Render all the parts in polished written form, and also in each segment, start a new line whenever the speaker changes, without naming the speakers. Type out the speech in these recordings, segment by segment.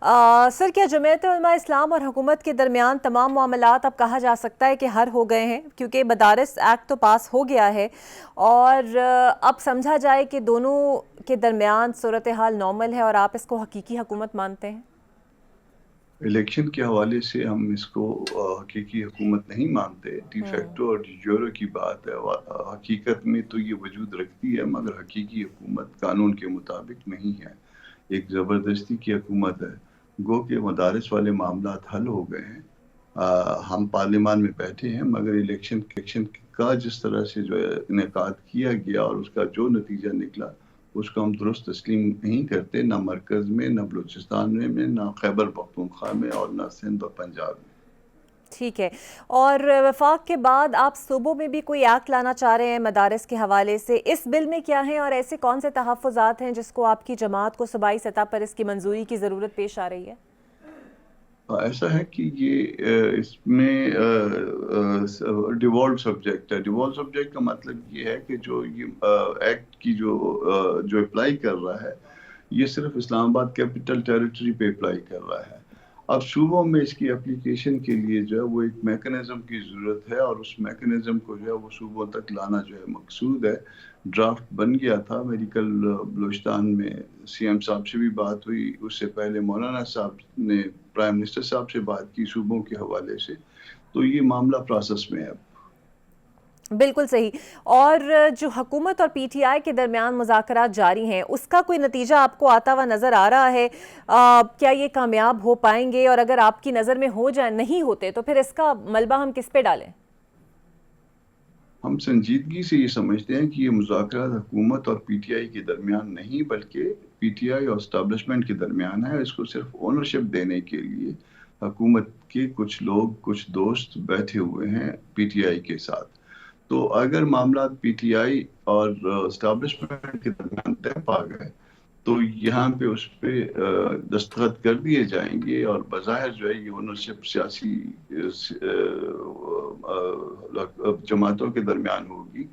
سر کیا جمعیت علماء اسلام اور حکومت کے درمیان تمام معاملات اب کہا جا سکتا ہے کہ حل ہو گئے ہیں، کیونکہ مدارس ایکٹ تو پاس ہو گیا ہے اور اب سمجھا جائے کہ دونوں کے درمیان صورتحال نارمل ہے اور آپ اس کو حقیقی حکومت مانتے ہیں؟
الیکشن کے حوالے سے ہم اس کو حقیقی حکومت نہیں مانتے. ڈی فیکٹو اور ڈی جیورو کی بات ہے. حقیقت میں تو یہ وجود رکھتی ہے، مگر حقیقی حکومت قانون کے مطابق نہیں ہے، ایک زبردستی کی حکومت ہے. گو کہ مدارس والے معاملات حل ہو گئے ہیں. ہم پارلیمان میں بیٹھے ہیں، مگر الیکشن کا جس طرح سے جو ہے انعقاد کیا گیا اور اس کا جو نتیجہ نکلا اس کو ہم درست تسلیم نہیں کرتے، نہ مرکز میں، نہ بلوچستان میں، نہ خیبر پختونخوا میں، اور نہ سندھ اور پنجاب میں.
ٹھیک ہے، اور وفاق کے بعد آپ صوبوں میں بھی کوئی ایکٹ لانا چاہ رہے ہیں مدارس کے حوالے سے، اس بل میں کیا ہیں اور ایسے کون سے تحفظات ہیں جس کو آپ کی جماعت کو صوبائی سطح پر اس کی منظوری کی ضرورت پیش آ رہی ہے؟
ایسا ہے کہ یہ اس میں ڈیوالو سبجیکٹ ہے. ڈیوالو سبجیکٹ کا مطلب یہ ہے کہ جو یہ ایکٹ کی جو اپلائی کر رہا ہے یہ صرف اسلام آباد کیپٹل ٹیریٹری پہ اپلائی کر رہا ہے. اب صوبوں میں اس کی اپلیکیشن کے لیے جو ہے وہ ایک میکنزم کی ضرورت ہے، اور اس میکنزم کو جو ہے وہ صوبوں تک لانا جو ہے مقصود ہے. ڈرافٹ بن گیا تھا. میری کل بلوچستان میں سی ایم صاحب سے بھی بات ہوئی، اس سے پہلے مولانا صاحب نے پرائم منسٹر صاحب سے بات کی صوبوں کے حوالے سے. تو یہ معاملہ پروسیس میں ہے.
بالکل صحیح. اور جو حکومت اور پی ٹی آئی کے درمیان مذاکرات جاری ہیں اس کا کوئی نتیجہ آپ کو آتا ہوا نظر آ رہا ہے؟ کیا یہ کامیاب ہو پائیں گے؟ اور اگر آپ کی نظر میں ہو جائیں، نہیں ہوتے تو پھر اس کا ملبہ ہم کس پہ ڈالیں؟
ہم سنجیدگی سے یہ سمجھتے ہیں کہ یہ مذاکرات حکومت اور پی ٹی آئی کے درمیان نہیں، بلکہ پی ٹی آئی اور اسٹیبلشمنٹ کے درمیان ہے. اس کو صرف اونرشپ دینے کے لیے حکومت کے کچھ لوگ، کچھ دوست بیٹھے ہوئے ہیں پی ٹی آئی کے ساتھ. تو اگر معاملات پی ٹی آئی اور اسٹیبلشمنٹ کے درمیان طے پا گئے تو یہاں پہ اس پہ دستخط کر دیے جائیں گے، اور بظاہر جو ہے یہ اونرشپ سیاسی جماعتوں کے درمیان ہوگی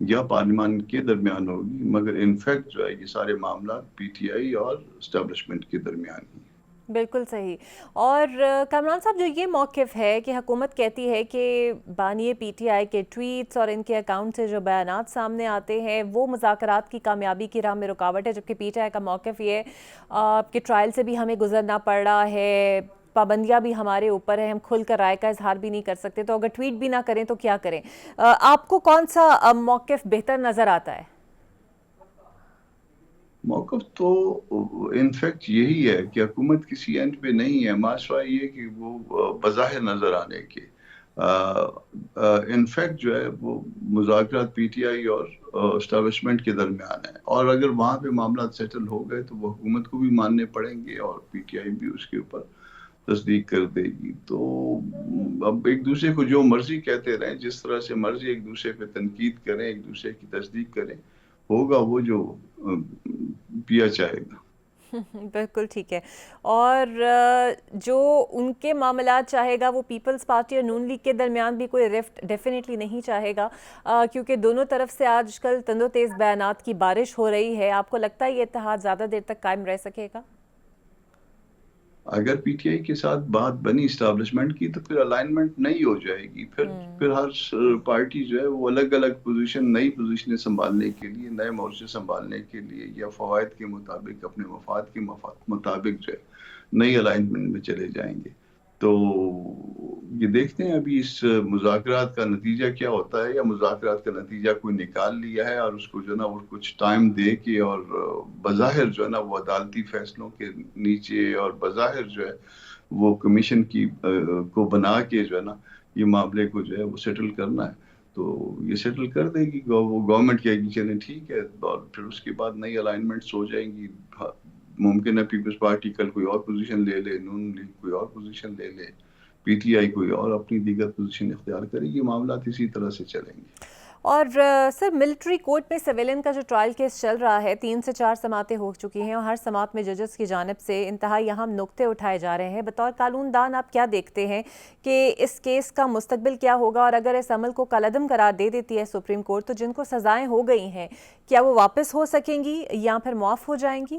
یا پارلیمان کے درمیان ہوگی، مگر انفیکٹ جو ہے یہ سارے معاملات پی ٹی آئی اور اسٹیبلشمنٹ کے درمیان ہی.
بالکل صحیح. اور کامران صاحب، جو یہ موقف ہے کہ حکومت کہتی ہے کہ بانی پی ٹی آئی کے ٹویٹس اور ان کے اکاؤنٹ سے جو بیانات سامنے آتے ہیں وہ مذاکرات کی کامیابی کی راہ میں رکاوٹ ہے، جبکہ پی ٹی آئی کا موقف یہ ہے کہ ٹرائل سے بھی ہمیں گزرنا پڑ رہا ہے، پابندیاں بھی ہمارے اوپر ہیں، ہم کھل کر رائے کا اظہار بھی نہیں کر سکتے، تو اگر ٹویٹ بھی نہ کریں تو کیا کریں؟ آپ کو کون سا موقف بہتر نظر آتا ہے؟
موقف تو انفیکٹ یہی ہے کہ حکومت کسی اینڈ پہ نہیں ہے، معاشرہ یہ کہ وہ بظاہر نظر آنے کے. انفیکٹ جو ہے وہ مذاکرات پی ٹی آئی اور اسٹیبلشمنٹ کے درمیان ہے، اور اگر وہاں پہ معاملات سیٹل ہو گئے تو وہ حکومت کو بھی ماننے پڑیں گے اور پی ٹی آئی بھی اس کے اوپر تصدیق کر دے گی. تو اب ایک دوسرے کو جو مرضی کہتے رہیں، جس طرح سے مرضی ایک دوسرے پہ تنقید کریں، ایک دوسرے کی تصدیق کریں، ہوگا وہ جو پیا جائے گا.
بالکل ٹھیک ہے. اور جو ان کے معاملات چاہے گا وہ پیپلز پارٹی اور نون لیگ کے درمیان بھی کوئی رفٹ ڈیفینیٹلی نہیں چاہے گا، کیونکہ دونوں طرف سے آج کل تند و تیز بیانات کی بارش ہو رہی ہے. آپ کو لگتا ہے یہ اتحاد زیادہ دیر تک قائم رہ سکے گا؟
اگر پی ٹی آئی کے ساتھ بات بنی اسٹیبلشمنٹ کی تو پھر الائنمنٹ نہیں ہو جائے گی. پھر ہر پارٹی جو ہے وہ الگ الگ پوزیشن، نئی پوزیشنیں سنبھالنے کے لیے، نئے مورچے سنبھالنے کے لیے یا فوائد کے مطابق، اپنے مفاد کے مطابق جو ہے نئی الائنمنٹ میں چلے جائیں گے. تو یہ دیکھتے ہیں ابھی اس مذاکرات کا نتیجہ کیا ہوتا ہے، یا مذاکرات کا نتیجہ کوئی نکال لیا ہے اور اس کو جو ہے نا وہ کچھ ٹائم دے کے اور بظاہر جو ہے نا وہ عدالتی فیصلوں کے نیچے اور بظاہر جو ہے وہ کمیشن کی کو بنا کے جو ہے نا یہ معاملے کو جو ہے وہ سیٹل کرنا ہے. تو یہ سیٹل کر دے گی وہ گورنمنٹ کہے گی چلیں ٹھیک ہے، اور پھر اس کے بعد نئی الائنمنٹس ہو جائیں گی. ممکن ہے پیپلز پارٹی کل کوئی اور پوزیشن لے لے، نون لیگ کوئی اور پوزیشن لے لے، پی ٹی آئی کوئی اور اپنی دیگر پوزیشن اختیار کرے گی. معاملات اسی طرح سے چلیں گے.
اور سر، ملٹری کورٹ میں سویلین کا جو ٹرائل کیس چل رہا ہے، 3 سے 4 سماعتیں ہو چکی ہیں اور ہر سماعت میں ججز کی جانب سے انتہائی اہم نکتے اٹھائے جا رہے ہیں. بطور قانون دان آپ کیا دیکھتے ہیں کہ اس کیس کا مستقبل کیا ہوگا؟ اور اگر اس عمل کو کالعدم قرار دے دیتی ہے سپریم کورٹ تو جن کو سزائیں ہو گئی ہیں کیا وہ واپس ہو سکیں گی یا پھر معاف ہو جائیں گی؟